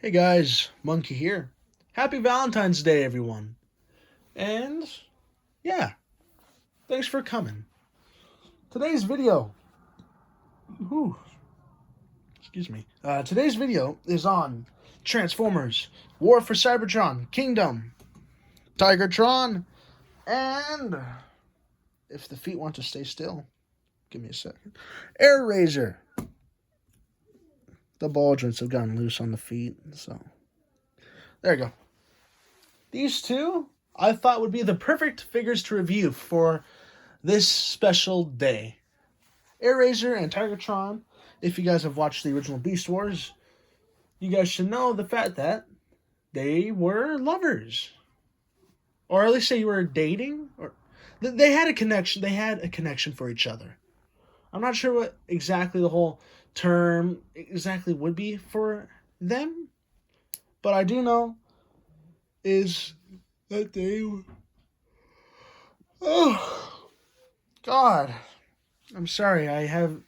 Hey guys, Monkey here. Happy Valentine's Day, everyone. And yeah, thanks for coming. Today's video, whew, excuse me. Today's video is on Transformers: War for Cybertron, Kingdom, Tigertron, and if the feet want to stay still, give me a second. Airazor. The ball joints have gotten loose on the feet, so there you go. These two I thought would be the perfect figures to review for this special day. Airazor and Tigertron, if you guys have watched the original Beast Wars, you guys should know the fact that they were lovers. Or at least they were dating. Or they had a connection. They had a connection for each other. I'm not sure what exactly the whole term exactly would be for them. But I do know is that they... Oh, God. I'm sorry, I have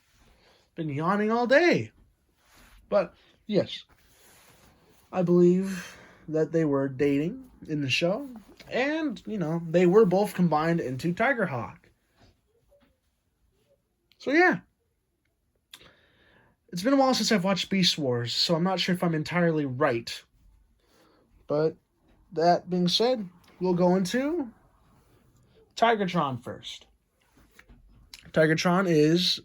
been yawning all day. But, yes, I believe that they were dating in the show. And, they were both combined into Tigerhawk. So, yeah. It's been a while since I've watched Beast Wars, so I'm not sure if I'm entirely right. But, that being said, we'll go into Tigertron first. Tigertron is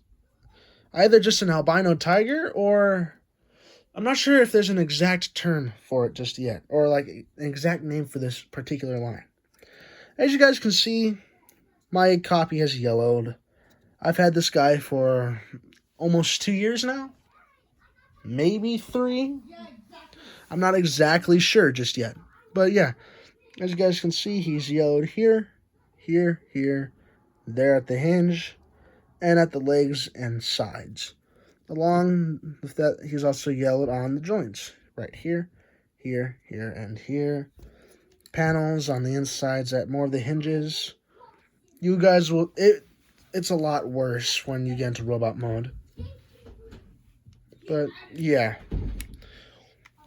either just an albino tiger, or I'm not sure if there's an exact term for it just yet, or like an exact name for this particular line. As you guys can see, my copy has yellowed. I've had this guy for almost 2 years now, maybe 3. I'm not exactly sure just yet, but yeah, as you guys can see, he's yellowed here, there at the hinge, and at the legs and sides. Along with that, he's also yellowed on the joints. Right here, and here. Panels on the insides at more of the hinges. You guys will... It's a lot worse when you get into robot mode. But, yeah.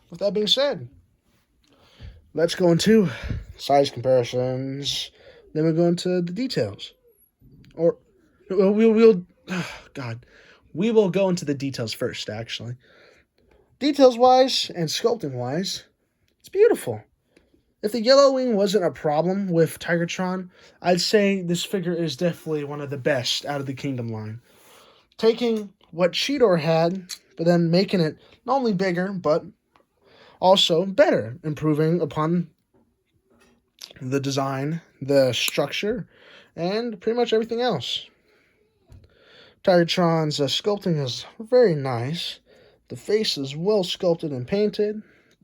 With that being said, let's go into size comparisons. Then we'll go into the details. Or... We'll we will go into the details first, actually. Details-wise and sculpting-wise, it's beautiful. If the yellowing wasn't a problem with Tigertron, I'd say this figure is definitely one of the best out of the Kingdom line. Taking what Cheetor had, but then making it not only bigger, but also better, improving upon the design, the structure, and pretty much everything else. Tigertron's sculpting is very nice. The face is well sculpted and painted.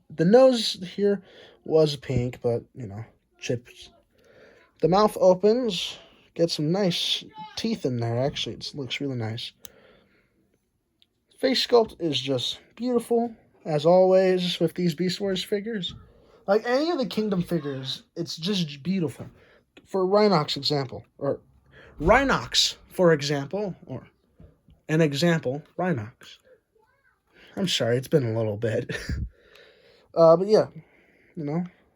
The nose here was pink, but, chips. The mouth opens. Get some nice teeth in there, actually. It looks really nice. Face sculpt is just beautiful, as always, with these Beast Wars figures. Like any of the Kingdom figures, it's just beautiful. For Rhinox, for example, or an example, Rhinox. I'm sorry, it's been a little bit. But yeah,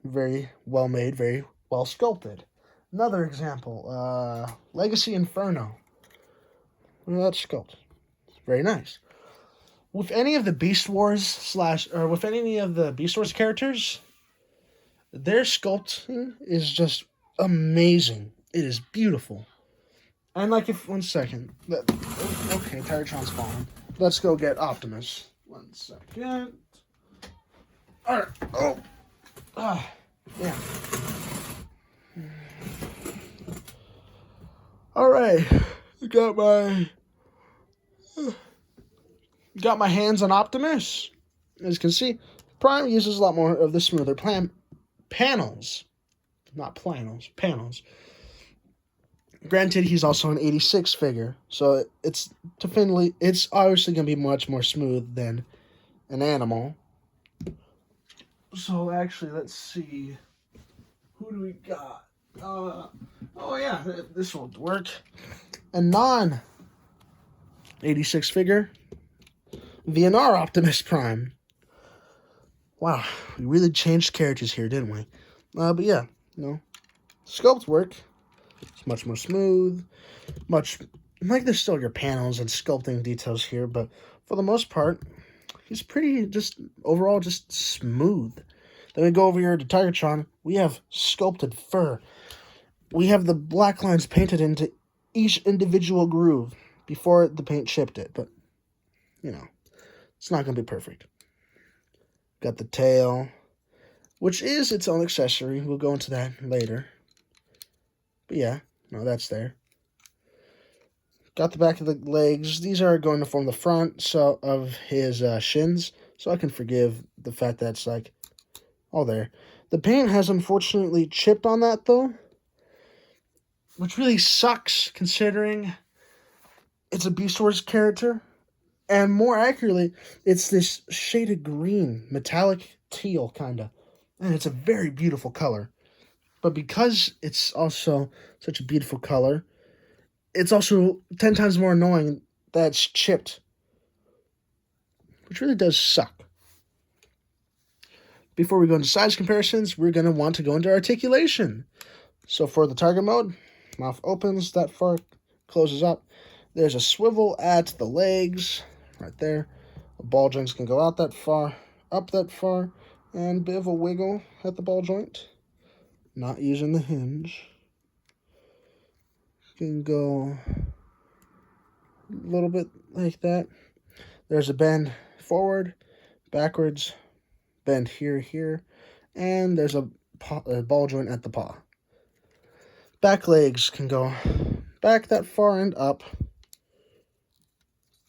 very well made, very well sculpted. Another example, Legacy Inferno. That's sculpted. It's very nice. With any of the Beast Wars with any of the Beast Wars characters, their sculpting is just amazing. It is beautiful. And one second. Okay, Tigertron's falling. Let's go get Optimus. 1 second. Alright. Oh. Yeah. Alright. Got my hands on Optimus. As you can see, Prime uses a lot more of the smoother panels. Not plannels, panels. Granted, he's also an 86 figure, so it's obviously going to be much more smooth than an animal. So actually, let's see. Who do we got? Oh yeah, this won't work. A non-86 figure, VNR Optimus Prime. Wow, we really changed characters here, didn't we? But yeah, sculpt work. It's much more smooth, much like there's still your panels and sculpting details here, but for the most part, he's pretty overall just smooth. Then we go over here to Tigertron. We have sculpted fur. We have the black lines painted into each individual groove before the paint chipped it, but it's not going to be perfect. Got the tail, which is its own accessory. We'll go into that later. But yeah, that's there. Got the back of the legs. These are going to form the front of his shins, so I can forgive the fact that it's like all there. The paint has unfortunately chipped on that, though, which really sucks considering it's a Beast Wars character. And more accurately, it's this shaded green, metallic teal, kind of. And it's a very beautiful color. But because it's also such a beautiful color, it's also 10 times more annoying that it's chipped. Which really does suck. Before we go into size comparisons, we're going to want to go into articulation. So for the target mode, mouth opens that far, closes up. There's a swivel at the legs, right there. The ball joints can go out that far, up that far, and a bit of a wiggle at the ball joint. Not using the hinge. Can go a little bit like that. There's a bend forward, backwards, bend here, and there's a ball joint at the paw. Back legs can go back that far and up,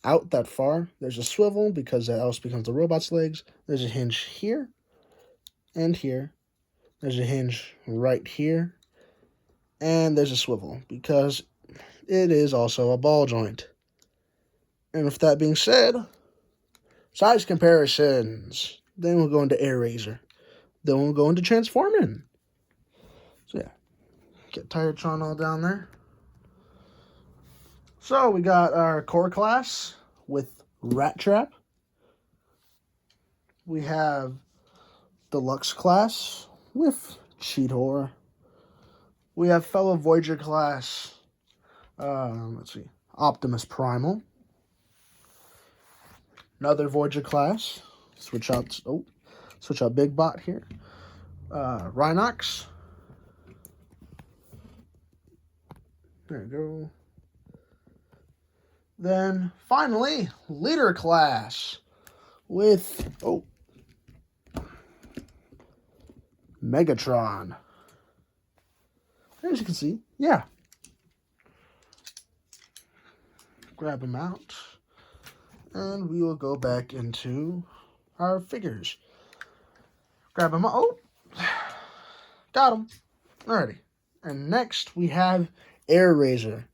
out that far. There's a swivel because that else becomes the robot's legs. There's a hinge here and here. There's a hinge right here. And there's a swivel because it is also a ball joint. And with that being said, size comparisons. Then we'll go into Airazor. Then we'll go into transforming. So yeah, get Tigertron all down there. So we got our core class with Rat Trap. We have Deluxe class with Cheetor. We have fellow Voyager class. Let's see, Optimus Primal. Another Voyager class. Switch out Big Bot here. Rhinox. There you go. Then finally, Leader class with Megatron. As you can see, yeah. Grab him out. And we will go back into our figures. Grab him out. Oh, got him. Alrighty. And next we have Airazor.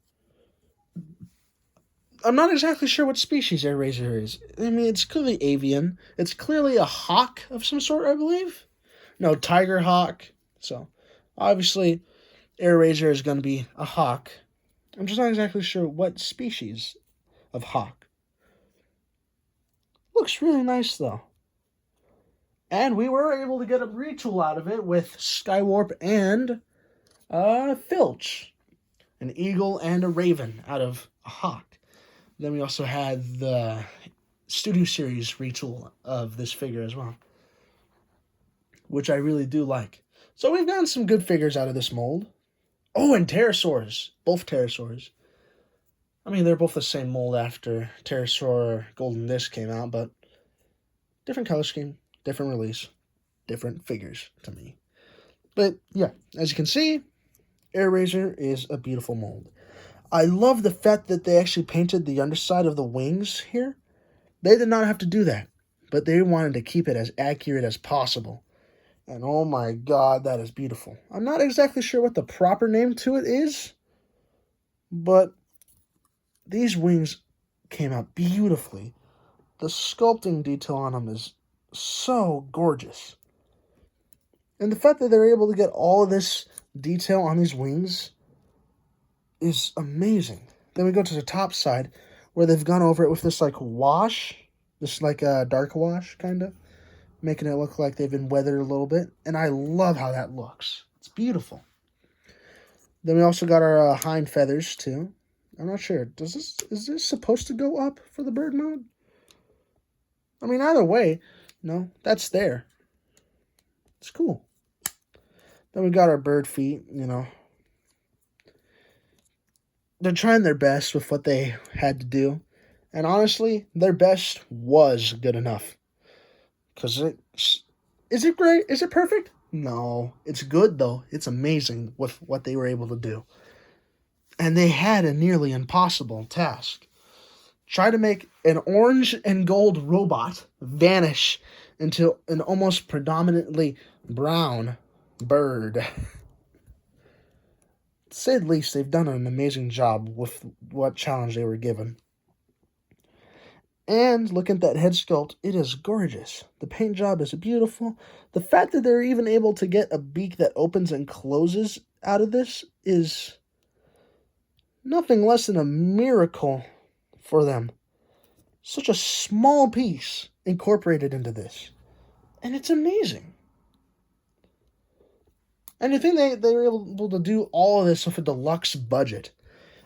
I'm not exactly sure what species Airazor is. I mean, it's clearly avian. It's clearly a hawk of some sort, I believe. No, tiger hawk. So, obviously, Airazor is going to be a hawk. I'm just not exactly sure what species of hawk. Looks really nice, though. And we were able to get a retool out of it with Skywarp and Filch. An eagle and a raven out of a hawk. Then we also had the Studio Series retool of this figure as well, which I really do like. So we've gotten some good figures out of this mold. Oh, and pterosaurs. Both pterosaurs. I mean, they're both the same mold after Pterosaur Golden Disc came out, but different color scheme, different release, different figures to me. But yeah, as you can see, Airazor is a beautiful mold. I love the fact that they actually painted the underside of the wings here. They did not have to do that, but they wanted to keep it as accurate as possible. And oh my god, that is beautiful. I'm not exactly sure what the proper name to it is, but these wings came out beautifully. The sculpting detail on them is so gorgeous. And the fact that they're able to get all of this detail on these wings is amazing. Then we go to the top side where they've gone over it with this like wash, this like dark wash kind of. making it look like they've been weathered a little bit. And I love how that looks. It's beautiful. Then we also got our hind feathers too. I'm not sure. Is this supposed to go up for the bird mode? I mean, either way, no, that's there. It's cool. Then we got our bird feet, They're trying their best with what they had to do. And honestly, their best was good enough. Because is it great? Is it perfect? No. It's good, though. It's amazing with what they were able to do. And they had a nearly impossible task. Try to make an orange and gold robot vanish into an almost predominantly brown bird. To say the least, they've done an amazing job with what challenge they were given. And look at that head sculpt. It is gorgeous. The paint job is beautiful. The fact that they're even able to get a beak that opens and closes out of this is nothing less than a miracle for them. Such a small piece incorporated into this. And it's amazing. And you think they were able to do all of this with a deluxe budget.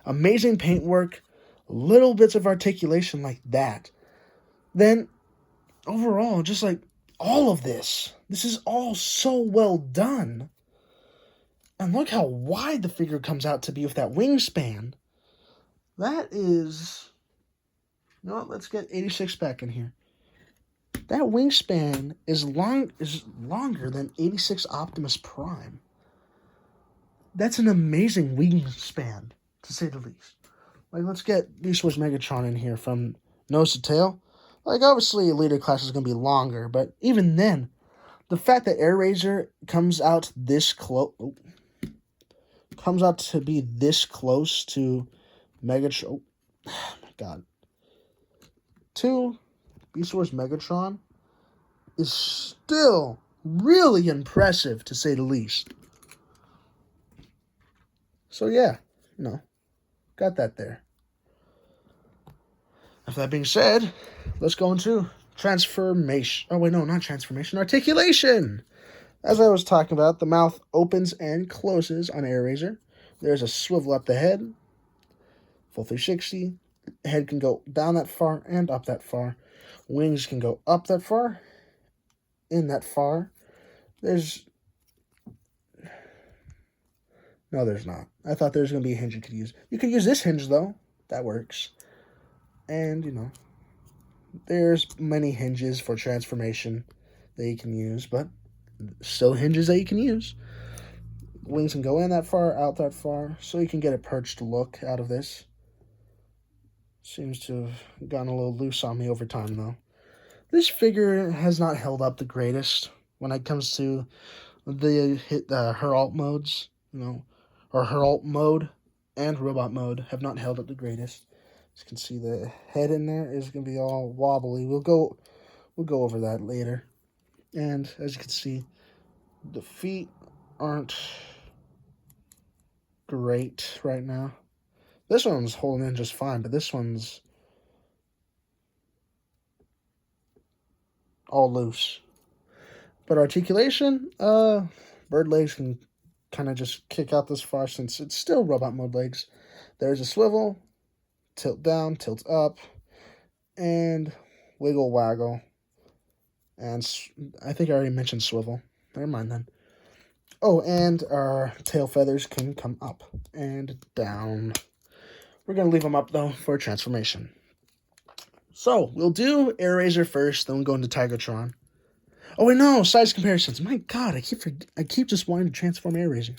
Amazing paintwork, little bits of articulation like that. Then, overall, just like all of this is all so well done. And look how wide the figure comes out to be with that wingspan. That is... You know what? Let's get 86 back in here. That wingspan is longer than 86 Optimus Prime. That's an amazing wingspan, to say the least. Like, let's get Beast Wars Megatron in here from nose to tail. Like, obviously, Leader Class is going to be longer, but even then, the fact that Airazor comes out this close... comes out to be this close to Megatron... Oh, my God. To Beast Wars Megatron is still really impressive, to say the least. So yeah, got that there. With that being said, let's go into transformation. Oh wait, no, not transformation, articulation. As I was talking about, the mouth opens and closes on Airazor. There's a swivel up the head, full 360. Head can go down that far and up that far. Wings can go up that far, in that far. There's... No, there's not. I thought there was going to be a hinge you could use. You could use this hinge, though. That works. And, there's many hinges for transformation that you can use, but still hinges that you can use. Wings can go in that far, out that far, so you can get a perched look out of this. Seems to have gotten a little loose on me over time, though. This figure has not held up the greatest when it comes to her alt modes, or her alt mode and robot mode have not held up the greatest. As you can see, the head in there is going to be all wobbly. We'll go over that later. And as you can see, the feet aren't great right now. This one's holding in just fine, but this one's all loose. But articulation, bird legs can kind of just kick out this far since it's still robot mode legs. There's a swivel, tilt down, tilt up, and wiggle waggle. And I think I already mentioned swivel. Never mind then. Oh, and our tail feathers can come up and down. We're going to leave them up, though, for transformation. So, we'll do Airazor first, then we'll go into Tigertron. Oh, wait, no, size comparisons. My God, I keep just wanting to transform Airazor.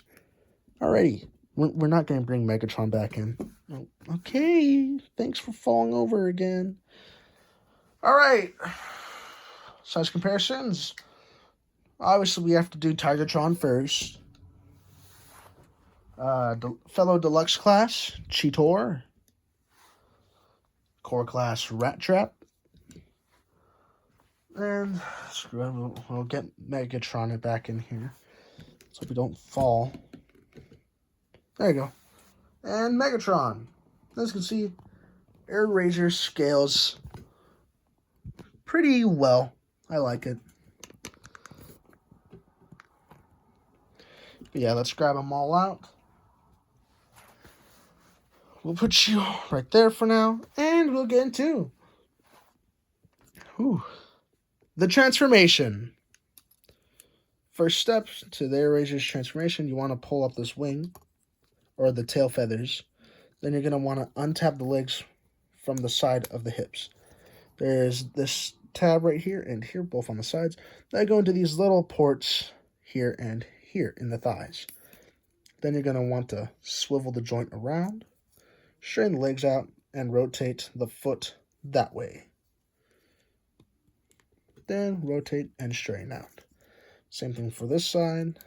Alrighty, we're not going to bring Megatron back in. Oh, okay, thanks for falling over again. Alright, size comparisons. Obviously, we have to do Tigertron first. Fellow Deluxe Class, Cheetor. Core Class, Rat Trap. And screw it, we'll get Megatron back in here so we don't fall. There you go. And Megatron. As you can see, Airazor scales pretty well. I like it. But yeah, let's grab them all out. We'll put you right there for now, and we'll get into the transformation. First step to the Airazor's transformation, you want to pull up this wing, or the tail feathers. Then you're going to want to untap the legs from the side of the hips. There's this tab right here and here, both on the sides, that go into these little ports here and here in the thighs. Then you're going to want to swivel the joint around, straighten the legs out, and rotate the foot that way. Then rotate and straighten out. Same thing for this side.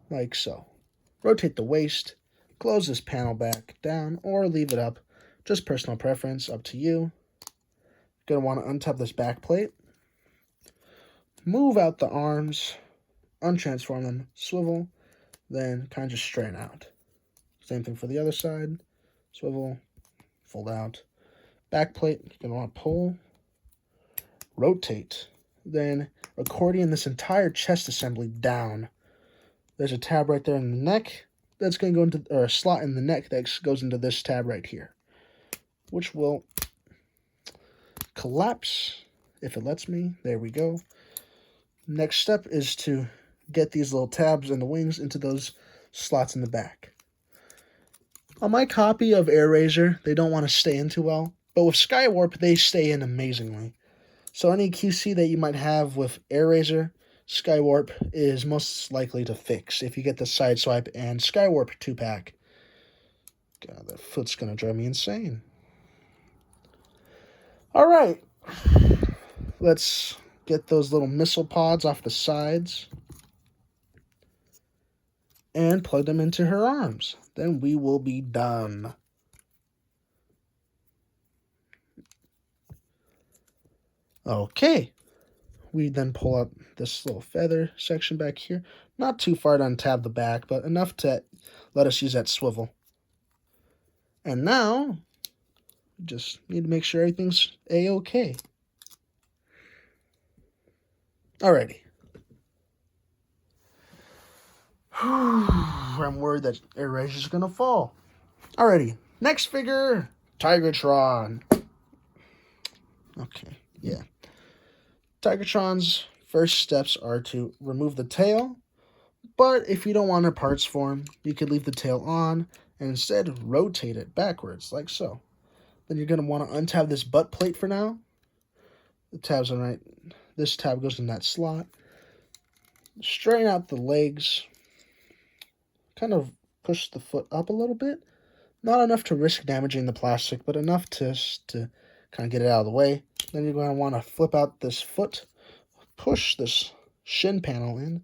Like so. Rotate the waist, close this panel back down, or leave it up. Just personal preference, up to you. Going to want to untap this back plate. Move out the arms, untransform them, swivel, then kind of just straighten out. Same thing for the other side. Swivel, fold out. Back plate, you're going to want to pull, rotate, then accordion this entire chest assembly down. There's a tab right there in the neck that's going to go into, or a slot in the neck that goes into this tab right here, which will collapse if it lets me. There we go. Next step is to get these little tabs and the wings into those slots in the back. On my copy of Airazor, they don't want to stay in too well, but with Skywarp, they stay in amazingly. So any QC that you might have with Airazor, Skywarp is most likely to fix if you get the Sideswipe and Skywarp 2-pack. God, that foot's going to drive me insane. All right. Let's get those little missile pods off the sides and plug them into her arms. Then we will be done. Okay. We then pull up this little feather section back here. Not too far to untab the back, but enough to let us use that swivel. And now, just need to make sure everything's A-okay. Alrighty. I'm worried that Airazor's gonna fall. Alrighty. Next figure, Tigertron. Okay, yeah. Tigertron's first steps are to remove the tail, but if you don't want a parts form, you could leave the tail on and instead rotate it backwards, like so. Then you're going to want to untab this butt plate for now. The tab's on right. This tab goes in that slot. Straighten out the legs. Kind of push the foot up a little bit. Not enough to risk damaging the plastic, but enough to kind of get it out of the way. Then you're going to want to flip out this foot. Push this shin panel in.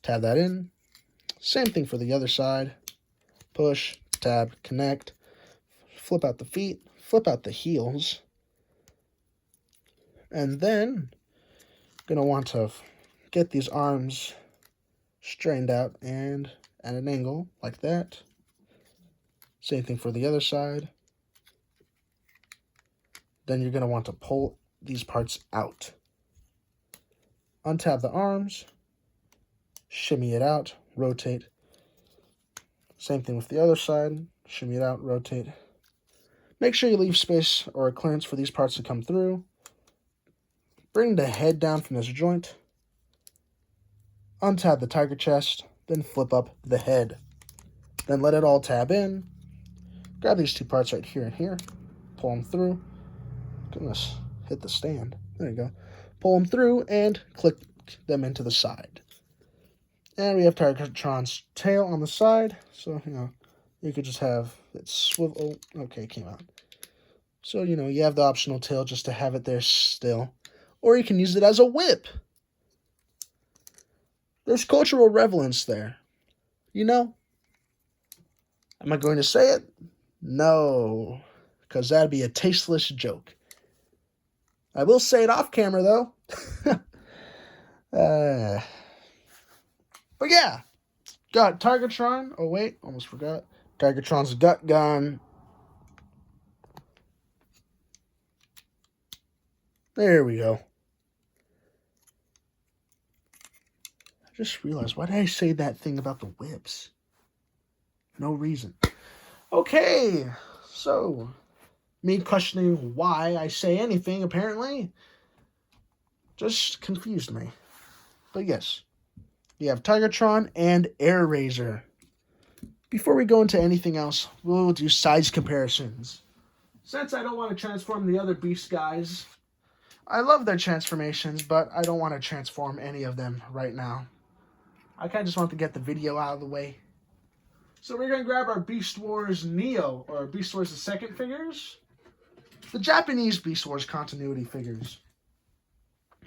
Tab that in. Same thing for the other side. Push, tab, connect. Flip out the feet. Flip out the heels. And then, going to want to get these arms straightened out and at an angle like that. Same thing for the other side. Then you're going to want to pull these parts out. Untap the arms. Shimmy it out. Rotate. Same thing with the other side. Shimmy it out. Rotate. Make sure you leave space or a clearance for these parts to come through. Bring the head down from this joint. Untab the tiger chest. Then flip up the head. Then let it all tab in. Grab these two parts right here and here. Pull them through. Goodness, hit the stand. There you go. Pull them through and click them into the side. And we have Tigertron's tail on the side. So, you could just have it swivel. Okay, it came out. So, you have the optional tail just to have it there still. Or you can use it as a whip. There's cultural relevance there. Am I going to say it? No. Because that'd be a tasteless joke. I will say it off camera, though. But yeah. Got Tigertron. Oh, wait. Almost forgot. Tigertron's gut gun. There we go. Just realized, why did I say that thing about the whips? No reason. Okay, so me questioning why I say anything apparently just confused me. But yes, you have Tigertron and Airazor. Before we go into anything else, we'll do size comparisons. Since I don't want to transform the other beast guys, I love their transformations, but I don't want to transform any of them right now. I kind of just want to get the video out of the way. So we're going to grab our Beast Wars Neo, or Beast Wars the Second figures. The Japanese Beast Wars continuity figures.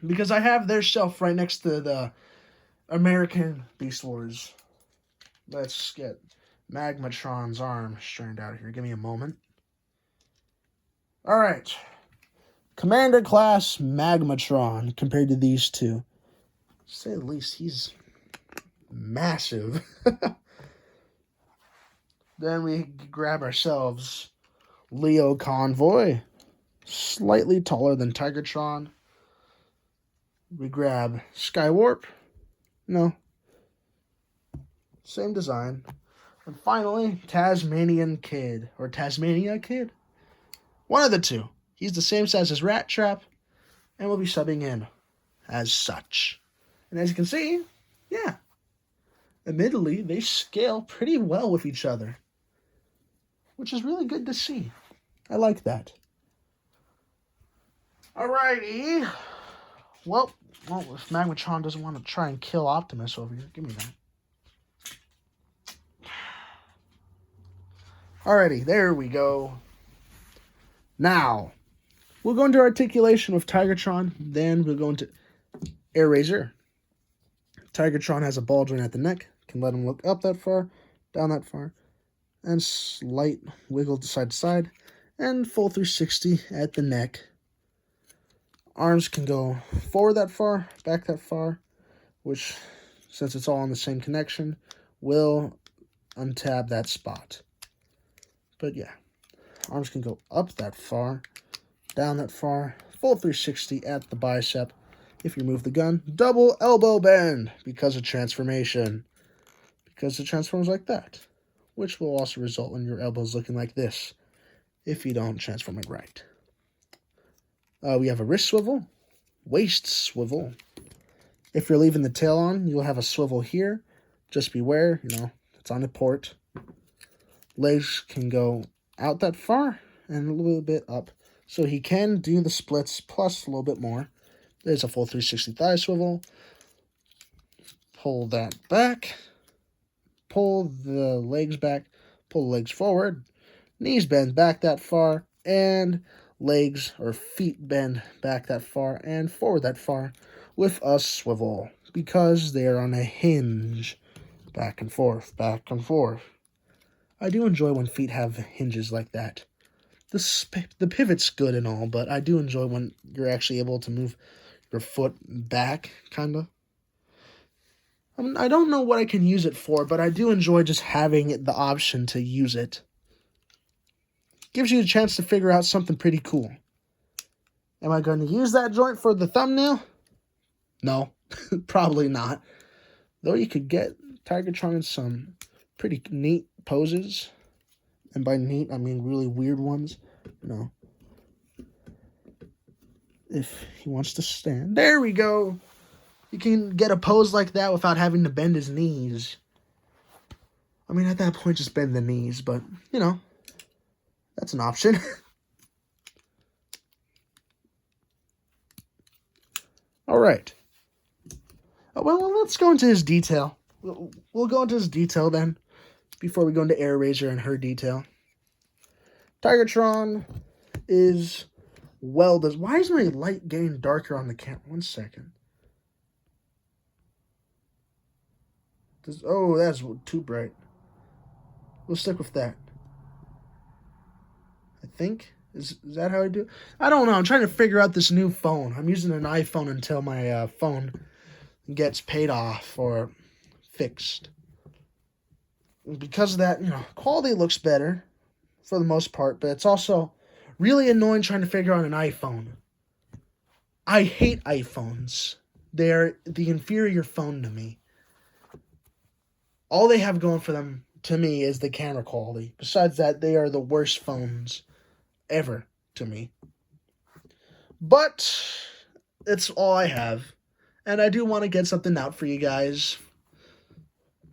Because I have their shelf right next to the American Beast Wars. Let's get Magmatron's arm straightened out here. Give me a moment. Alright. Commander Class Magmatron compared to these two. To say the least, he's massive. Then we grab ourselves Leo Convoy. Slightly taller than Tigertron. We grab Skywarp. No. Same design. And finally, Tasmanian Kid. Or Tasmania Kid. One of the two. He's the same size as Rat Trap. And we'll be subbing in as such. And as you can see, yeah. Admittedly, they scale pretty well with each other. Which is really good to see. I like that. Alrighty. Well, if Magmatron doesn't want to try and kill Optimus over here, give me that. Alrighty, there we go. Now, we'll go into articulation with Tigertron, then we'll go into Airazor. Tigertron has a ball joint at the neck, can let him look up that far, down that far, and slight wiggle side to side, and full 360 at the neck. Arms can go forward that far, back that far, which, since it's all on the same connection, will untab that spot. But yeah, arms can go up that far, down that far, full 360 at the bicep. If you move the gun, double elbow bend because of transformation. Because it transforms like that, which will also result in your elbows looking like this if you don't transform it right. We have a wrist swivel, waist swivel. If you're leaving the tail on, you'll have a swivel here. Just beware, it's on a port. Legs can go out that far and a little bit up. So he can do the splits plus a little bit more. There's a full 360 thigh swivel. Pull that back. Pull the legs back. Pull the legs forward. Knees bend back that far. And legs or feet bend back that far and forward that far with a swivel. Because they are on a hinge. Back and forth, back and forth. I do enjoy when feet have hinges like that. The pivot's good and all, but I do enjoy when you're actually able to move your foot back, kind of. I don't know what I can use it for, but I do enjoy just having the option to use it. Gives you a chance to figure out something pretty cool. Am I going to use that joint for the thumbnail? No, probably not. Though you could get Tigertron in some pretty neat poses. And by neat, I mean really weird ones. If he wants to stand. There we go. You can get a pose like that without having to bend his knees. I mean, at that point, just bend the knees. But, that's an option. All right. Well, let's go into his detail. We'll go into his detail then, before we go into Airazor and her detail. Tigertron is well done. Why is my light getting darker on the camera? 1 second. Oh, that's too bright. We'll stick with that. I think. Is that how I do it? I don't know. I'm trying to figure out this new phone. I'm using an iPhone until my phone gets paid off or fixed. Because of that, quality looks better for the most part, but it's also really annoying trying to figure out an iPhone. I hate iPhones. They're the inferior phone to me. All they have going for them, to me, is the camera quality. Besides that, they are the worst phones ever to me. But it's all I have. And I do want to get something out for you guys.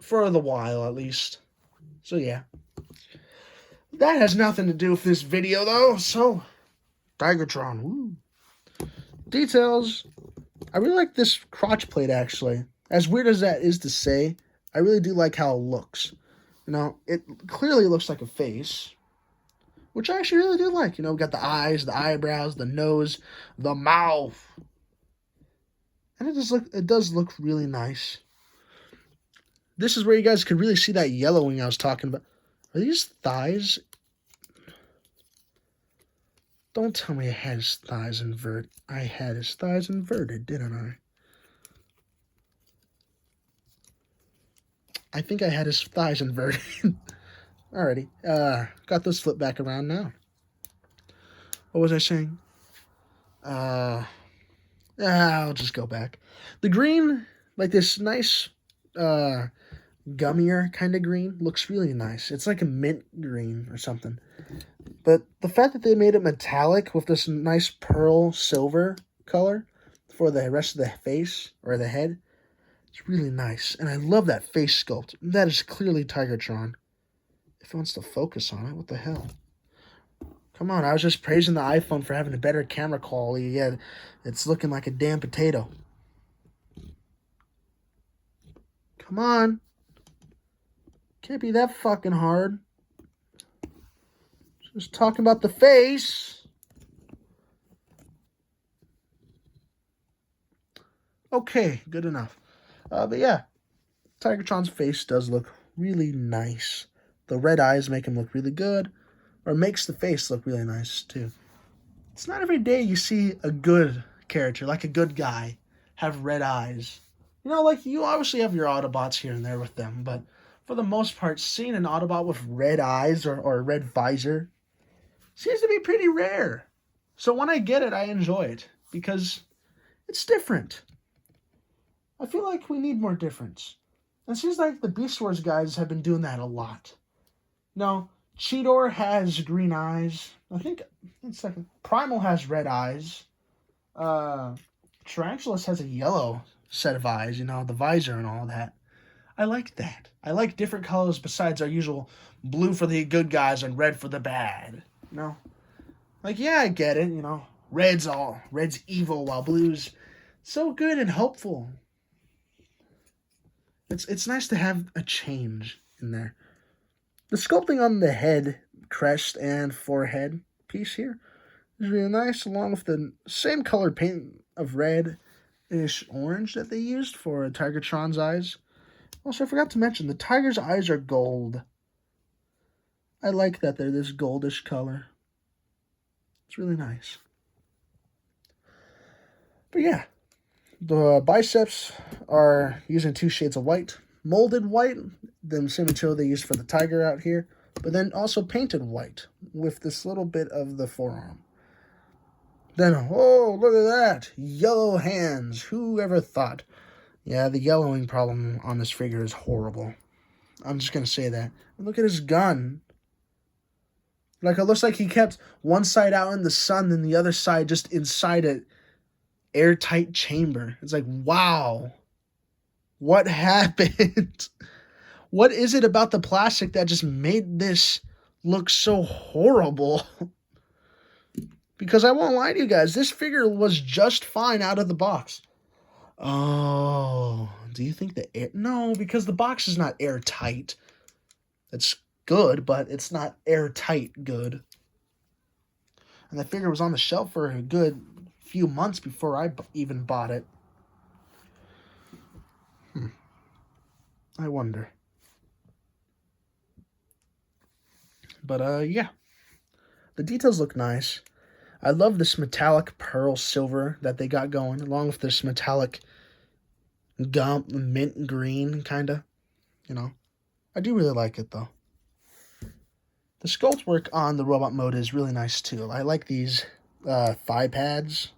For the while, at least. So, yeah. That has nothing to do with this video, though. So, Tigertron. Woo. Details. I really like this crotch plate, actually. As weird as that is to say, I really do like how it looks. You know, it clearly looks like a face, which I actually really do like. You know, we got the eyes, the eyebrows, the nose, the mouth. And it does look really nice. This is where you guys could really see that yellowing I was talking about. Are these thighs? Don't tell me I had his thighs inverted. I had his thighs inverted, didn't I? I think I had his thighs inverted. Alrighty. Got those flipped back around now. What was I saying? I'll just go back. The green, like this nice, gummier kind of green, looks really nice. It's like a mint green or something. But the fact that they made it metallic with this nice pearl silver color for the rest of the face or the head, it's really nice. And I love that face sculpt. That is clearly Tigertron. If it wants to focus on it, what the hell? Come on, I was just praising the iPhone for having a better camera quality. Yeah, it's looking like a damn potato. Come on. Can't be that fucking hard. Just talking about the face. Okay, good enough. But yeah, Tigertron's face does look really nice. The red eyes make him look really good, or makes the face look really nice too. It's not every day you see a good character, like a good guy, have red eyes. You know, like you obviously have your Autobots here and there with them, but for the most part, seeing an Autobot with red eyes or a red visor seems to be pretty rare. So when I get it, I enjoy it because it's different. I feel like we need more difference. And it seems like the Beast Wars guys have been doing that a lot. No, Cheetor has green eyes. I think, one second, Primal has red eyes. Tarantulas has a yellow set of eyes, you know, the visor and all that. I like that. I like different colors besides our usual blue for the good guys and red for the bad. You know? Like, yeah, I get it, you know. Red's evil while blue's so good and hopeful. It's nice to have a change in there. The sculpting on the head, crest, and forehead piece here is really nice, along with the same color paint of red-ish orange that they used for Tigertron's eyes. Also, I forgot to mention, the tiger's eyes are gold. I like that they're this goldish color. It's really nice. But yeah, the biceps are using 2 shades of white. Molded white, the same material they used for the tiger out here, but then also painted white with this little bit of the forearm. Then, oh, look at that, yellow hands. Who ever thought? Yeah, the yellowing problem on this figure is horrible. I'm just going to say that. And look at his gun. Like, it looks like he kept one side out in the sun and the other side just inside an airtight chamber. It's like, wow. What happened? What is it about the plastic that just made this look so horrible? Because I won't lie to you guys, this figure was just fine out of the box. Oh, do you think the air... No, because the box is not airtight. It's good, but it's not airtight good. And the figure was on the shelf for a good few months before I even bought it. I wonder. But, yeah. The details look nice. I love this metallic pearl silver that they got going, along with this metallic gum, mint green, kind of. You know. I do really like it, though. The sculpt work on the robot mode is really nice, too. I like these thigh pads.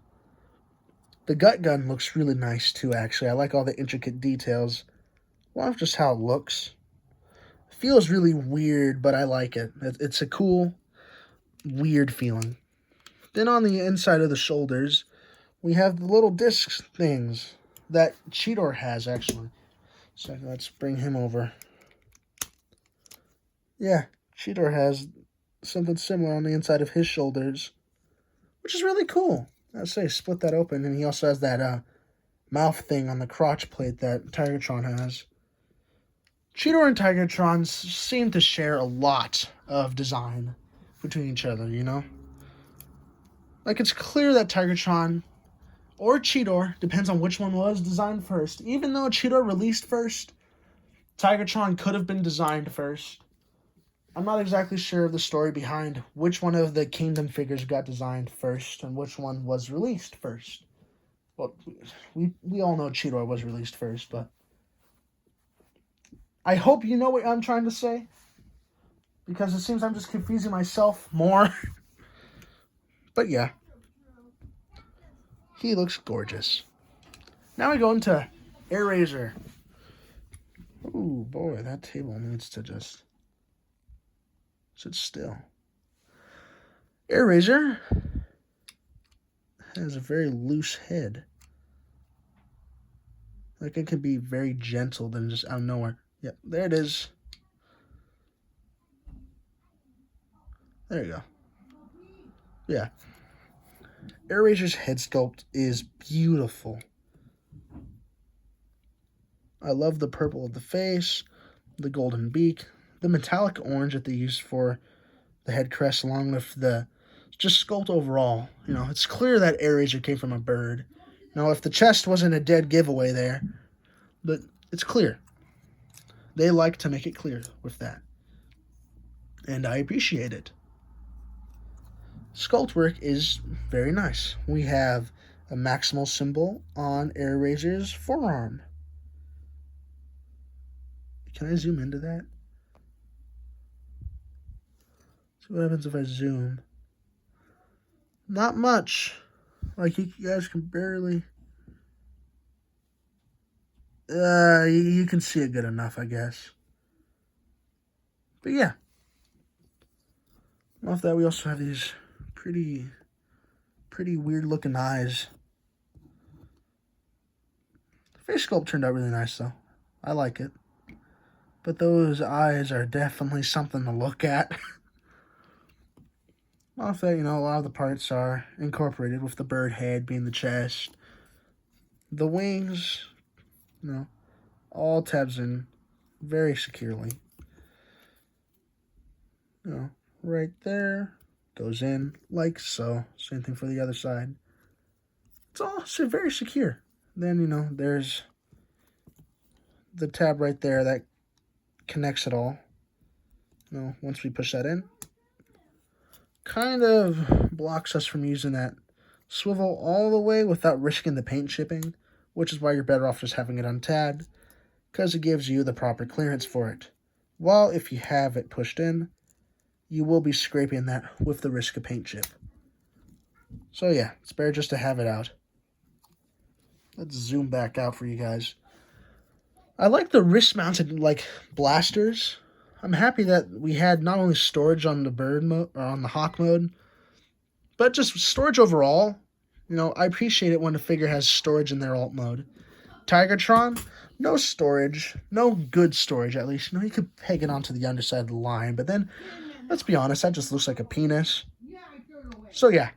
The gut gun looks really nice, too, actually. I like all the intricate details. Well, just how it looks. Feels really weird, but I like it. It's a cool, weird feeling. Then on the inside of the shoulders, we have the little disc things that Cheetor has, actually. So let's bring him over. Yeah, Cheetor has something similar on the inside of his shoulders, which is really cool. I'd say split that open, and he also has that mouth thing on the crotch plate that Tigertron has. Cheetor and Tigertron seem to share a lot of design between each other, you know? Like, it's clear that Tigertron or Cheetor, depends on which one was designed first. Even though Cheetor released first, Tigertron could have been designed first. I'm not exactly sure of the story behind which one of the Kingdom figures got designed first and which one was released first. Well, we all know Cheetor was released first, but I hope you know what I'm trying to say, because it seems I'm just confusing myself more. But yeah, he looks gorgeous. Now we go into Airazor. Ooh, boy, that table needs to just sit still. Airazor has a very loose head. Like, it could be very gentle, then just out of nowhere. Yep, there it is. There you go. Yeah. Airazor's head sculpt is beautiful. I love the purple of the face, the golden beak, the metallic orange that they used for the head crest, along with the just sculpt overall. You know, it's clear that Airazor came from a bird. Now, if the chest wasn't a dead giveaway there, but it's clear. They like to make it clear with that. And I appreciate it. Sculpt work is very nice. We have a maximal symbol on Airazor's forearm. Can I zoom into that? See what happens if I zoom. Not much. Like, you guys can barely... you can see it good enough, I guess. But yeah. Off that, we also have these pretty weird looking eyes. The face sculpt turned out really nice, though. I like it. But those eyes are definitely something to look at. Off that, you know, a lot of the parts are incorporated, with the bird head being the chest. The wings, you know, all tabs in very securely. You know, right there, goes in like so. Same thing for the other side. It's all very secure. Then, you know, there's the tab right there that connects it all. You know, once we push that in, kind of blocks us from using that swivel all the way without risking the paint chipping, which is why you're better off just having it untabbed, because it gives you the proper clearance for it. While if you have it pushed in, you will be scraping that with the risk of paint chip. So yeah, it's better just to have it out. Let's zoom back out for you guys. I like the wrist-mounted, like, blasters. I'm happy that we had not only storage on the bird mode, or on the hawk mode, but just storage overall. You know, I appreciate it when a figure has storage in their alt mode. Tigertron, no storage, no good storage at least. You know, you could peg it onto the underside of the line, but then, let's be honest, that just looks like a penis. So yeah,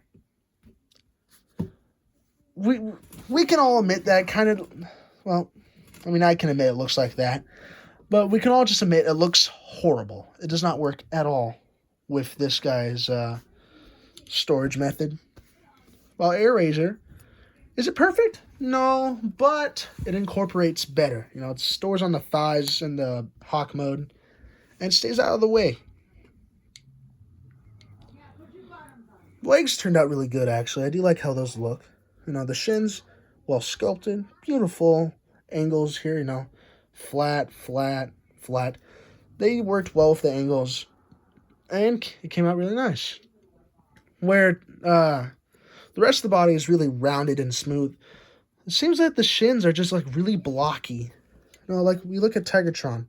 we can all admit that kind of, well, I mean, I can admit it looks like that, but we can all just admit it looks horrible. It does not work at all with this guy's storage method. While Airazor, is it perfect? No, but it incorporates better. You know, it stores on the thighs in the hawk mode and stays out of the way. Legs turned out really good, actually. I do like how those look. You know, the shins, well sculpted, beautiful angles here, you know, flat, flat, flat. They worked well with the angles, and it came out really nice. Where the rest of the body is really rounded and smooth, it seems that the shins are just, like, really blocky. You know, like, we look at Tigertron.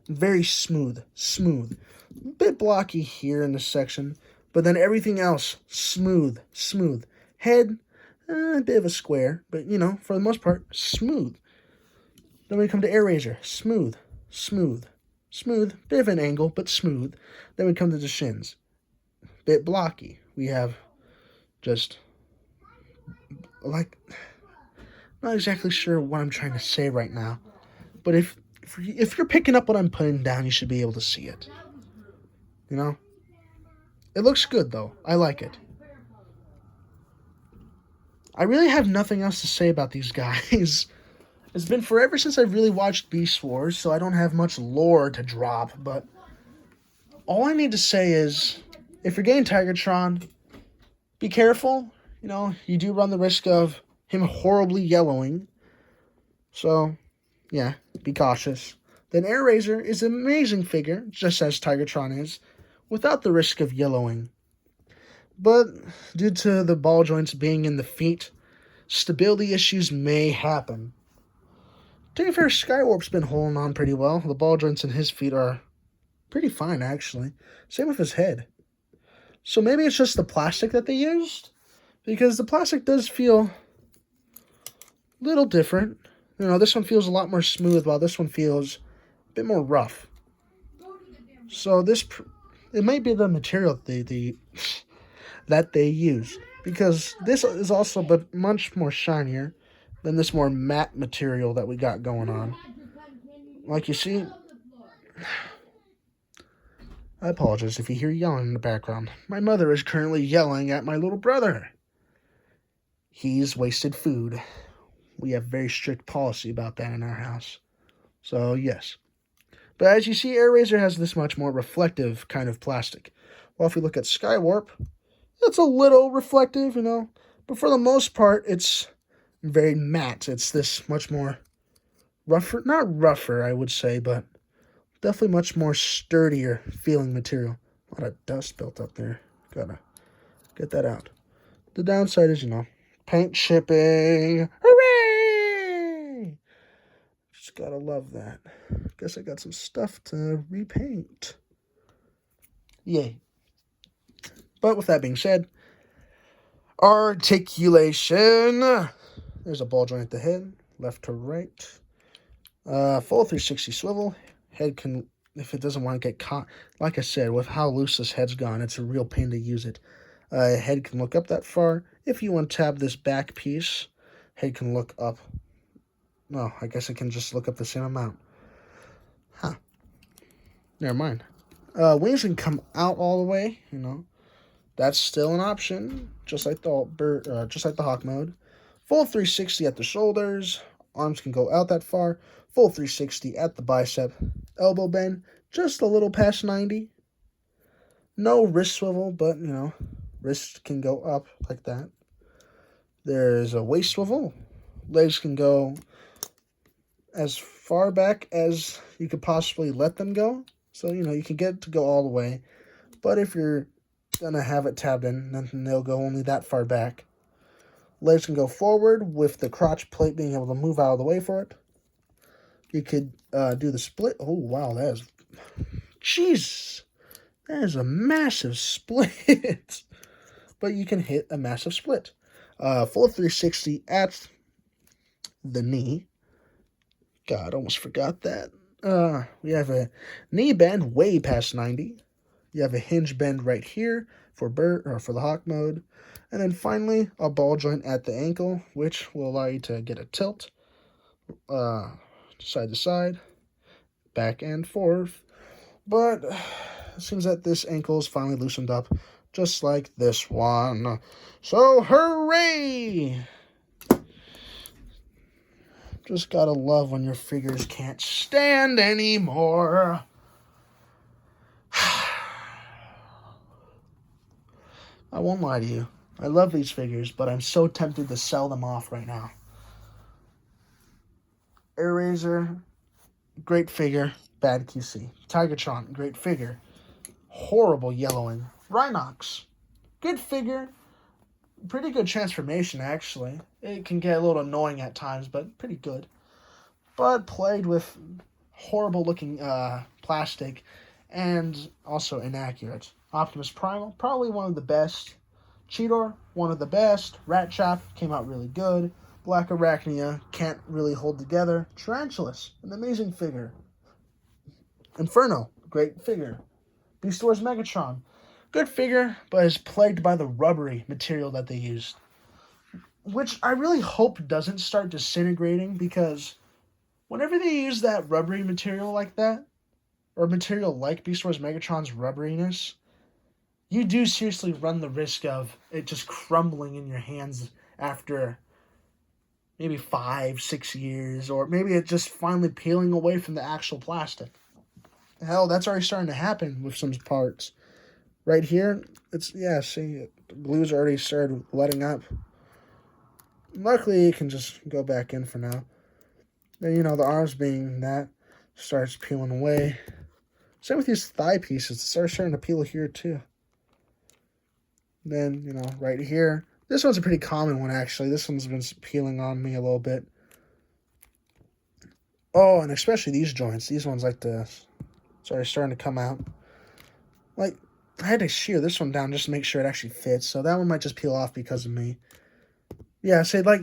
Very smooth. A bit blocky here in this section, but then everything else, smooth. Head, a bit of a square, but, for the most part, smooth. Then we come to Airazor, smooth. Bit of an angle, but smooth. Then we come to the shins, bit blocky. We have just, not exactly sure what I'm trying to say right now, but if you're picking up what I'm putting down, you should be able to see it. It looks good, though. I like it. I really have nothing else to say about these guys. It's been forever since I've really watched Beast Wars, so I don't have much lore to drop, but all I need to say is, if you're getting Tigertron, be careful. You do run the risk of him horribly yellowing. So, yeah, be cautious. Then Airazor is an amazing figure, just as Tigertron is, without the risk of yellowing. But due to the ball joints being in the feet, stability issues may happen. To be fair, Skywarp's been holding on pretty well. The ball joints in his feet are pretty fine, actually. Same with his head. So maybe it's just the plastic that they used, because the plastic does feel a little different. This one feels a lot more smooth, while this one feels a bit more rough. So it might be the material that they use, because this is also but much more shinier than this more matte material that we got going on. Like you see, I apologize if you hear yelling in the background. My mother is currently yelling at my little brother. He's wasted food. We have very strict policy about that in our house. So, yes. But as you see, Airazor has this much more reflective kind of plastic. Well, if we look at Skywarp, it's a little reflective, But for the most part, it's very matte. It's this much more rougher. Not rougher, I would say, but definitely much more sturdier feeling material. A lot of dust built up there. Gotta get that out. The downside is, paint chipping. Hooray! Just gotta love that. Guess I got some stuff to repaint. Yay. But with that being said, articulation. There's a ball joint at the head, left to right. Full 360 swivel. Head can, if it doesn't want to get caught, like I said, with how loose this head's gone, it's a real pain to use it. Head can look up that far. If you untap this back piece, head can look up. No, I guess it can just look up the same amount. Huh. Never mind. Wings can come out all the way, That's still an option, just like the Hawk mode. Full 360 at the shoulders. Arms can go out that far. Full 360 at the bicep. Elbow bend, just a little past 90. No wrist swivel, but, wrist can go up like that. There's a waist swivel. Legs can go as far back as you could possibly let them go. So, you can get it to go all the way. But if you're going to have it tabbed in, then they'll go only that far back. Legs can go forward with the crotch plate being able to move out of the way for it. You could do the split. Oh, wow, that is... Jeez! That is a massive split. But you can hit a massive split. Full 360 at the knee. God, almost forgot that. We have a knee bend way past 90. You have a hinge bend right here for the Hawk mode. And then finally, a ball joint at the ankle, which will allow you to get a tilt side to side, back and forth. But it seems that this ankle is finally loosened up, just like this one. So, hooray! Just gotta love when your figures can't stand anymore. I won't lie to you. I love these figures, but I'm so tempted to sell them off right now. Airazor, great figure, bad QC. Tigertron, great figure, horrible yellowing. Rhinox, good figure, pretty good transformation, actually. It can get a little annoying at times, but pretty good. But plagued with horrible looking plastic, and also inaccurate. Optimus Primal, probably one of the best. Cheetor, one of the best. Rattrap came out really good. Black Arachnia can't really hold together. Tarantulas, an amazing figure. Inferno, great figure. Beast Wars Megatron, good figure, but is plagued by the rubbery material that they used, which I really hope doesn't start disintegrating, because whenever they use that rubbery material like that, or material like Beast Wars Megatron's rubberiness, you do seriously run the risk of it just crumbling in your hands after maybe 5-6 years, or maybe it just finally peeling away from the actual plastic. Hell, that's already starting to happen with some parts. Right here, it's, yeah, see, the glue's already started letting up. Luckily, it can just go back in for now. Then, you know, the arms being that, starts peeling away. Same with these thigh pieces. It starts starting to peel here, too. Then, you know, right here. This one's a pretty common one, actually. This one's been peeling on me a little bit. Oh, and especially these joints. These ones like this. Sorry, starting to come out. Like, I had to shear this one down just to make sure it actually fits. So that one might just peel off because of me. Yeah, say, like,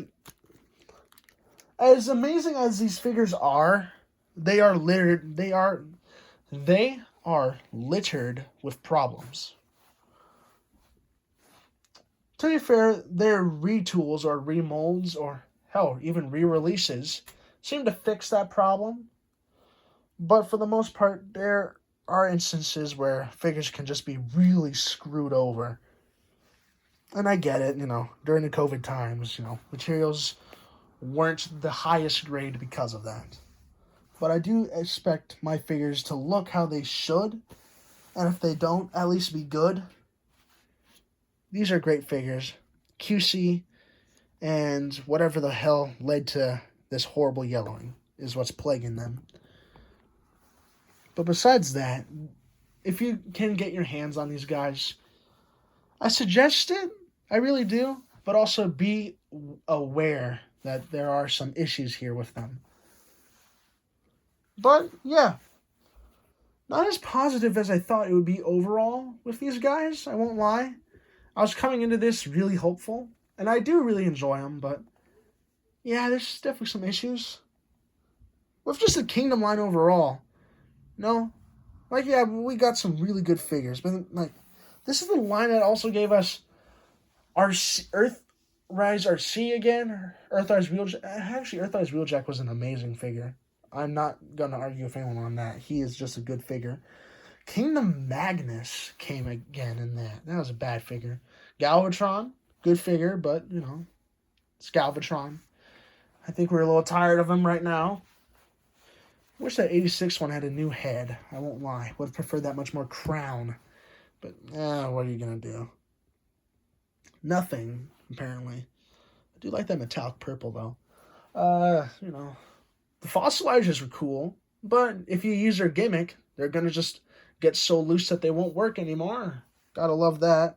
as amazing as these figures are, they are littered. They are littered with problems. To be fair, their retools or remolds, or hell, even re-releases, seem to fix that problem. But for the most part, there are instances where figures can just be really screwed over. And I get it, you know, during the COVID times, you know, materials weren't the highest grade because of that. But I do expect my figures to look how they should, and if they don't, at least be good. These are great figures. QC and whatever the hell led to this horrible yellowing is what's plaguing them. But besides that, if you can get your hands on these guys, I suggest it. I really do. But also be aware that there are some issues here with them. But, yeah. Not as positive as I thought it would be overall with these guys, I won't lie. I was coming into this really hopeful, and I do really enjoy them, but yeah, there's definitely some issues. With just the Kingdom line overall. No? Like, yeah, we got some really good figures, but, like, this is the line that also gave us Earthrise RC again. Earthrise Wheeljack. Actually, Earthrise Wheeljack was an amazing figure. I'm not going to argue with anyone on that. He is just a good figure. Kingdom Magnus came again in that. That was a bad figure. Galvatron, good figure, but, you know, it's Galvatron. I think we're a little tired of him right now. Wish that 86 one had a new head. I won't lie. Would have preferred that much more crown. But, what are you going to do? Nothing, apparently. I do like that metallic purple, though. You know, the fossilizers are cool, but if you use their gimmick, they're going to just get so loose that they won't work anymore. Gotta love that.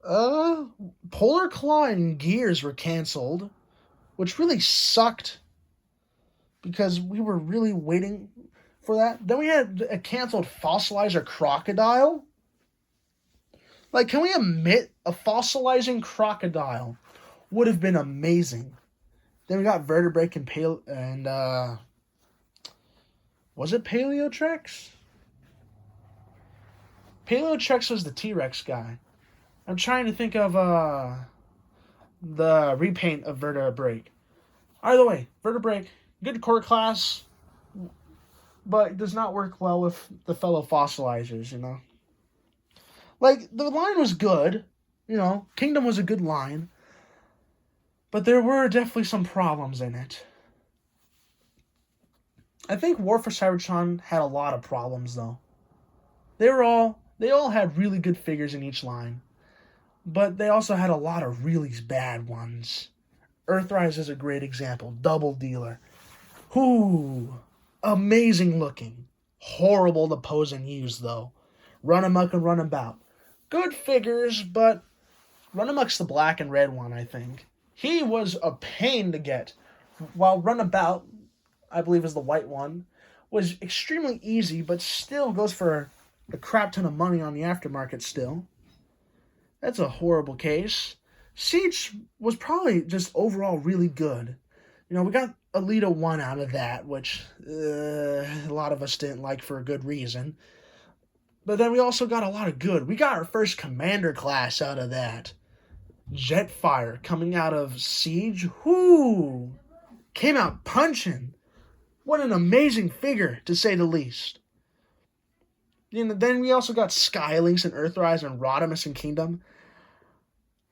Polar Claw and Gears were canceled, which really sucked because we were really waiting for that. Then we had a canceled Fossilizer Crocodile. Like, can we admit a fossilizing crocodile would have been amazing? Then we got Vertebrake and was it Paleotrex? Paleotrex was the T-Rex guy. I'm trying to think of the repaint of Vertebrake. Either way, Vertebrake, good core class, but does not work well with the fellow fossilizers, you know. Like, the line was good, you know, Kingdom was a good line, but there were definitely some problems in it. I think War for Cybertron had a lot of problems, though. They all had really good figures in each line, but they also had a lot of really bad ones. Earthrise is a great example. Double Dealer. Amazing looking. Horrible to pose and use, though. Run Amok and Run About. Good figures, but Run Amok's the black and red one, I think. He was a pain to get, while Run About, I believe, is the white one, was extremely easy, but still goes for a crap ton of money on the aftermarket still. That's a horrible case. Siege was probably just overall really good. You know, we got Alita 1 out of that, which a lot of us didn't like for a good reason. But then we also got a lot of good. We got our first Commander class out of that. Jetfire coming out of Siege. Whoo! Came out punching. What an amazing figure, to say the least. You know, then we also got Skylynx and Earthrise and Rodimus and Kingdom.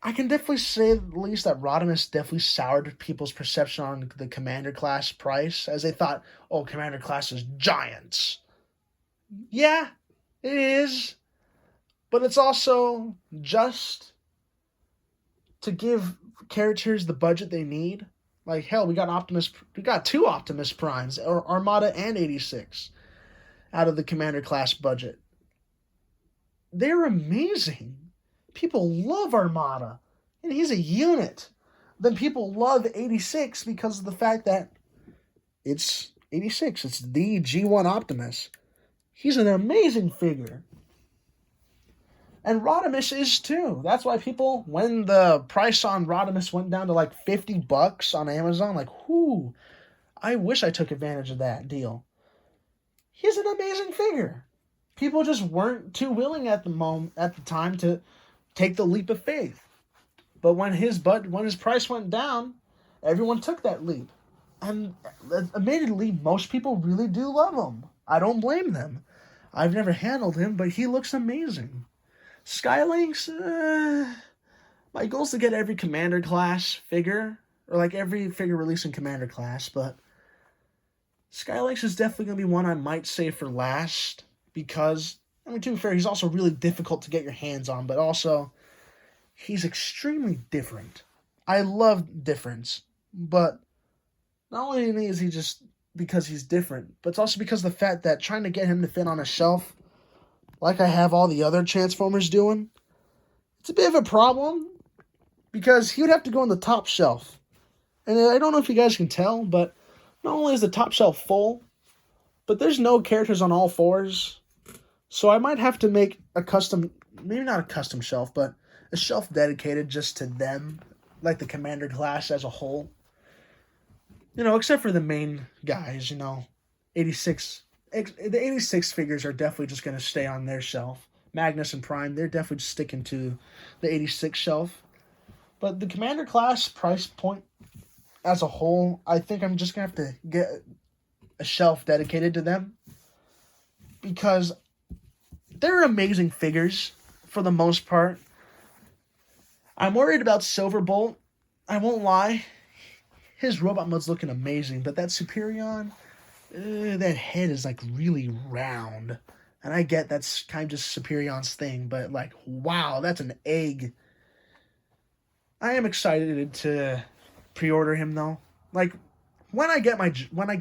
I can definitely say at least that Rodimus definitely soured people's perception on the Commander class price, as they thought, oh, Commander class is giants. Yeah, it is. But it's also just to give characters the budget they need. Like, hell, we got 2 Optimus Primes, or Armada and 86, out of the Commander class budget. They're amazing. People love Armada, and he's a unit. Then people love 86 because of the fact that it's 86. It's the G1 Optimus. He's an amazing figure. And Rodimus is too. That's why people, when the price on Rodimus went down to like $50 on Amazon, like, whoo, I wish I took advantage of that deal. He's an amazing figure. People just weren't too willing at the time to take the leap of faith. But when his price went down, everyone took that leap. And admittedly, most people really do love him. I don't blame them. I've never handled him, but he looks amazing. Skylynx, my goal is to get every Commander class figure, or like every figure released in Commander class, but Skylynx is definitely going to be one I might save for last, because, I mean, to be fair, he's also really difficult to get your hands on, but also, he's extremely different. I love difference, but not only is he just because he's different, but it's also because of the fact that trying to get him to fit on a shelf, like I have all the other Transformers doing, it's a bit of a problem, because he would have to go on the top shelf. And I don't know if you guys can tell, but not only is the top shelf full, but there's no characters on all 4s. So I might have to make a custom, maybe not a custom shelf, but a shelf dedicated just to them, like the Commander class as a whole. You know, except for the main guys, you know, 86. The 86 figures are definitely just going to stay on their shelf. Magnus and Prime, they're definitely just sticking to the 86 shelf. But the Commander class price point as a whole, I think I'm just going to have to get a shelf dedicated to them, because they're amazing figures for the most part. I'm worried about Silverbolt. I won't lie. His robot mode's looking amazing, but that Superion, that head is like really round. And I get that's kind of just Superion's thing, but like, wow, that's an egg. I am excited to pre-order him though. Like, when I get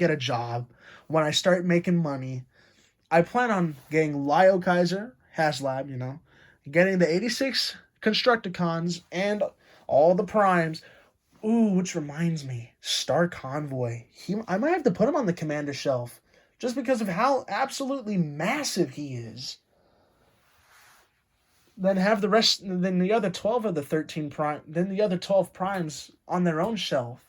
a job, when I start making money, I plan on getting Lio Kaiser, HasLab, you know, getting the 86 Constructicons and all the Primes. Ooh, which reminds me, Star Convoy. I might have to put him on the Commander shelf, just because of how absolutely massive he is. Then have the rest, then the other 12 of the 13 prime, then the other 12 primes on their own shelf.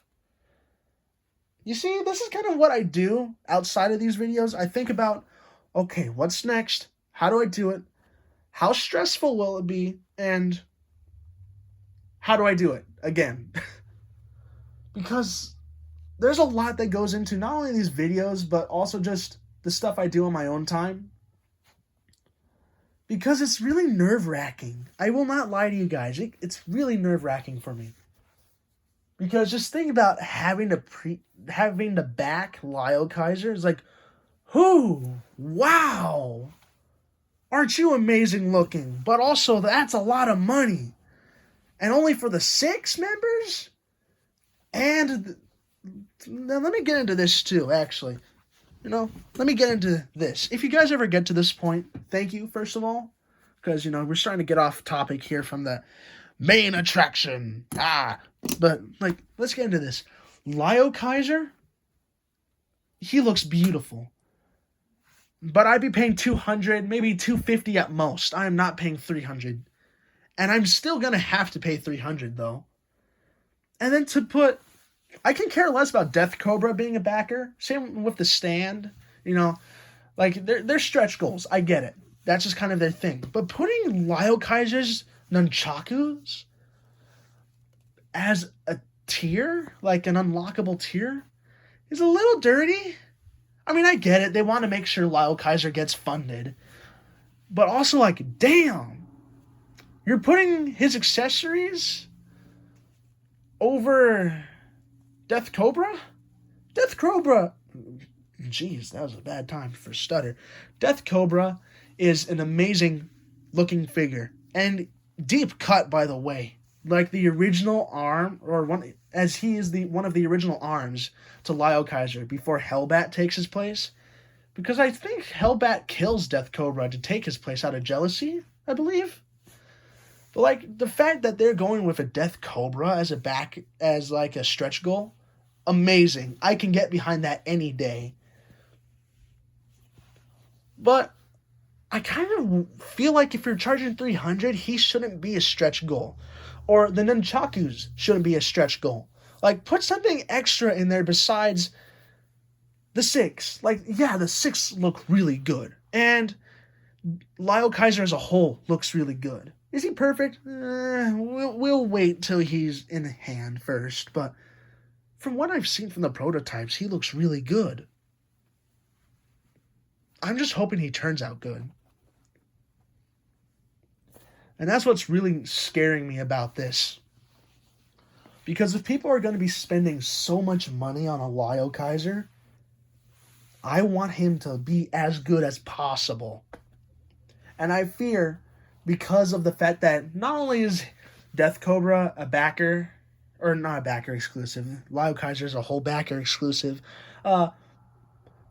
You see, this is kind of what I do outside of these videos. I think about, okay, what's next? How do I do it? How stressful will it be? And how do I do it? Again. Because there's a lot that goes into not only these videos, but also just the stuff I do on my own time. Because it's really nerve-wracking. I will not lie to you guys. It's really nerve-wracking for me. Because just think about having to back Lio Kaiser. It's like, whoo, wow. Aren't you amazing looking? But also, that's a lot of money. And only for the 6 members? And now let me get into this too, actually. You know, let me get into this. If you guys ever get to this point, thank you, first of all. Because, you know, we're starting to get off topic here from the main attraction. But, like, let's get into this. Lio Kaiser, he looks beautiful. But I'd be paying 200, maybe 250 at most. I am not paying 300. And I'm still going to have to pay 300 though. And then to put, I can care less about Death Cobra being a backer. Same with the stand, like they're stretch goals. I get it. That's just kind of their thing. But putting Lyle Kaiser's nunchakus as a tier, like an unlockable tier, is a little dirty. I mean, I get it. They want to make sure Lyle Kaiser gets funded. But also, like, damn. You're putting his accessories over Death Cobra? Death Cobra. Jeez, that was a bad time for stutter. Death Cobra is an amazing looking figure. And deep cut, by the way. Like the original arm, or one, as he is one of the original arms to Lyle Kaiser before Hellbat takes his place. Because I think Hellbat kills Death Cobra to take his place out of jealousy, I believe. But like the fact that they're going with a Death Cobra as like a stretch goal, amazing. I can get behind that any day. But I kind of feel like if you're charging 300, he shouldn't be a stretch goal. Or the nunchakus shouldn't be a stretch goal. Like, put something extra in there besides the 6. Like, yeah, the 6 look really good. And Lyle Kaiser as a whole looks really good. Is he perfect? We'll wait till he's in hand first. But from what I've seen from the prototypes, he looks really good. I'm just hoping he turns out good. And that's what's really scaring me about this. Because if people are going to be spending so much money on a Lyle Kaiser, I want him to be as good as possible. And I fear, because of the fact that not only is Death Cobra a backer, or not a backer exclusive, Lyle Kaiser is a whole backer exclusive, not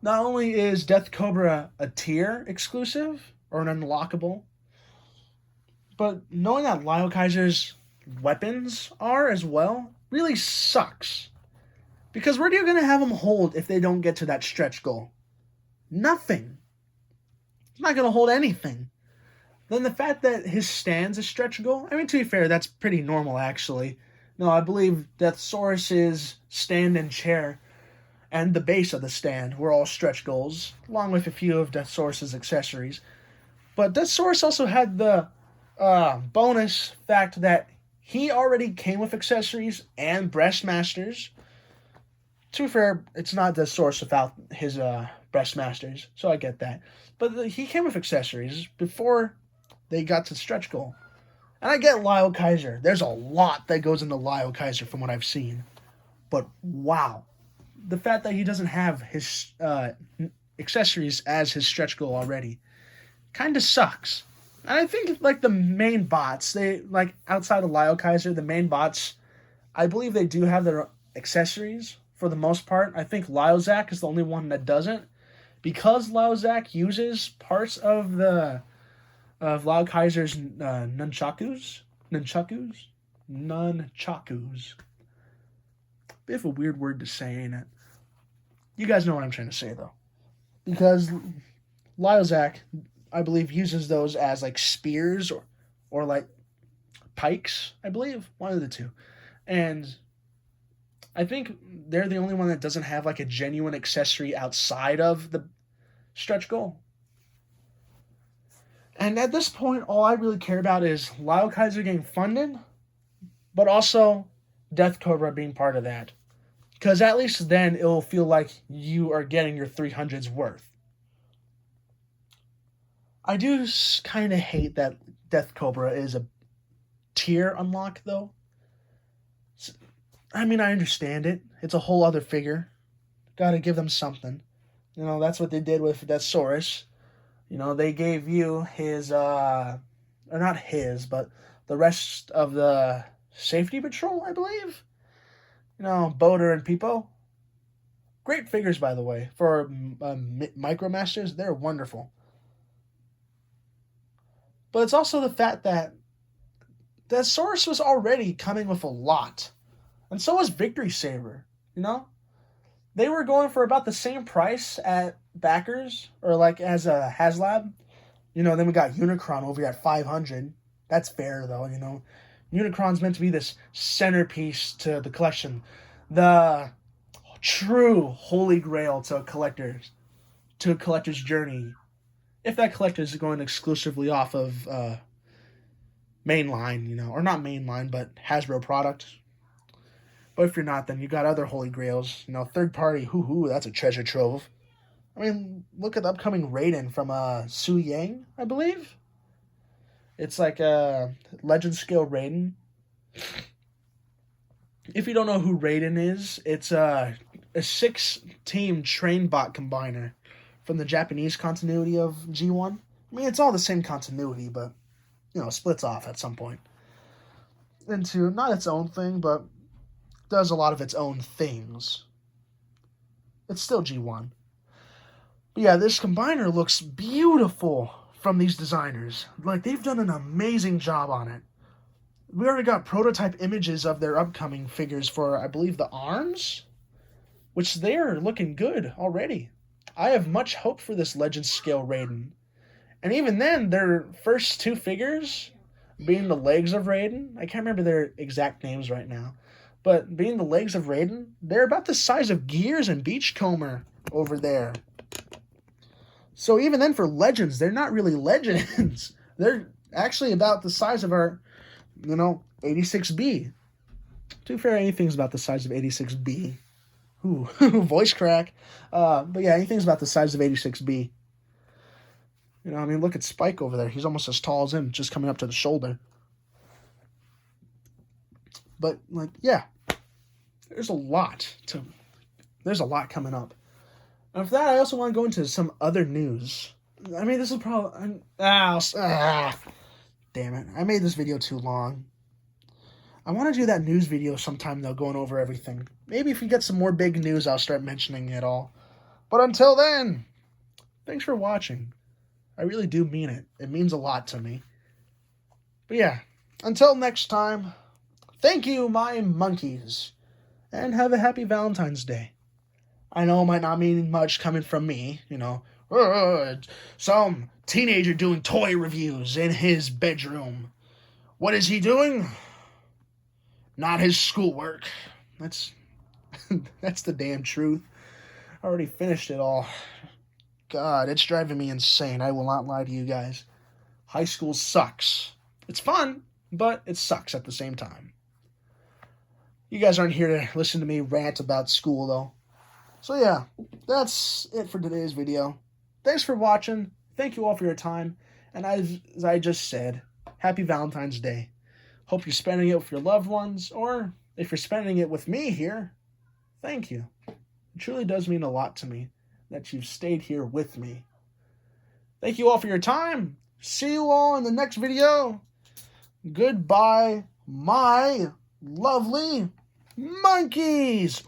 only is Death Cobra a tier exclusive, or an unlockable, but knowing that Lyle Kaiser's weapons are as well really sucks. Because where are you going to have them hold if they don't get to that stretch goal? Nothing. It's not going to hold anything. Then the fact that his stand's a stretch goal, I mean, to be fair, that's pretty normal actually. No, I believe Deathsaurus's stand and chair and the base of the stand were all stretch goals, along with a few of Deathsaurus's accessories. But Deathsaurus also had the bonus fact that he already came with accessories and Breastmasters. To be fair, it's not Deathsaurus without his Breastmasters, so I get that. But he came with accessories before they got to stretch goal. And I get Lyle Kaiser. There's a lot that goes into Lyle Kaiser from what I've seen. But wow. The fact that he doesn't have his accessories as his stretch goal already kind of sucks. And I think like the main bots, they like outside of Lyle Kaiser, the main bots, I believe they do have their accessories for the most part. I think Lyozak is the only one that doesn't. Because Lyozak uses parts of Lyle Kaiser's nunchakus. Bit of a weird word to say, ain't it? You guys know what I'm trying to say, though. Because Lyozak, I believe, uses those as, like, spears or like, pikes, I believe. One of the two. And I think they're the only one that doesn't have, like, a genuine accessory outside of the stretch goal. And at this point, all I really care about is Lyle Kaiser getting funded, but also Death Cobra being part of that. Because at least then it'll feel like you are getting your 300's worth. I do kind of hate that Death Cobra is a tier unlock, though. I mean, I understand it. It's a whole other figure. Gotta give them something. You know, that's what they did with Deathsaurus. You know, they gave you his, or not his, but the rest of the safety patrol, I believe. You know, Boater and Peepo. Great figures, by the way. For Micromasters, they're wonderful. But it's also the fact that Deathsaurus was already coming with a lot. And so was Victory Saber, you know? They were going for about the same price at backers, or like as a HasLab. You know, then we got Unicron over here at 500. That's fair, though, you know. Unicron's meant to be this centerpiece to the collection. The true holy grail to a collector's journey. If that collector is going exclusively off of mainline, you know, or not mainline, but Hasbro product. But if you're not, then you got other holy grails. You know, third party, that's a treasure trove. I mean, look at the upcoming Raiden from Su Yang, I believe. It's like a legend scale Raiden. If you don't know who Raiden is, it's a 6-team train bot combiner from the Japanese continuity of G1. I mean, it's all the same continuity, but, you know, splits off at some point into not its own thing, but does a lot of its own things. It's still G1. But yeah, this combiner looks beautiful from these designers. Like, they've done an amazing job on it. We already got prototype images of their upcoming figures for, I believe, the arms, which they're looking good already. I have much hope for this Legend Scale Raiden. And even then, their first 2 figures, being the legs of Raiden, I can't remember their exact names right now, but being the legs of Raiden, they're about the size of Gears and Beachcomber over there. So even then, for Legends, they're not really Legends. They're actually about the size of our, 86B. To be fair, anything's about the size of 86B. Ooh, voice crack. But yeah, anything's about the size of 86B. You know, I mean, look at Spike over there. He's almost as tall as him, just coming up to the shoulder. But, like, yeah. There's a lot coming up. And for that, I also want to go into some other news. I mean, this is probably... damn it. I made this video too long. I want to do that news video sometime, though, going over everything. Maybe if we get some more big news, I'll start mentioning it all. But until then, thanks for watching. I really do mean it. It means a lot to me. But yeah, until next time, thank you, my monkeys. And have a happy Valentine's Day. I know it might not mean much coming from me, you know. Some teenager doing toy reviews in his bedroom. What is he doing? Not his schoolwork. That's the damn truth. I already finished it all. God, it's driving me insane. I will not lie to you guys. High school sucks. It's fun, but it sucks at the same time. You guys aren't here to listen to me rant about school, though. So yeah, that's it for today's video. Thanks for watching. Thank you all for your time. And as I just said, happy Valentine's Day. Hope you're spending it with your loved ones, or if you're spending it with me here, thank you. It truly does mean a lot to me that you've stayed here with me. Thank you all for your time. See you all in the next video. Goodbye, my lovely monkeys.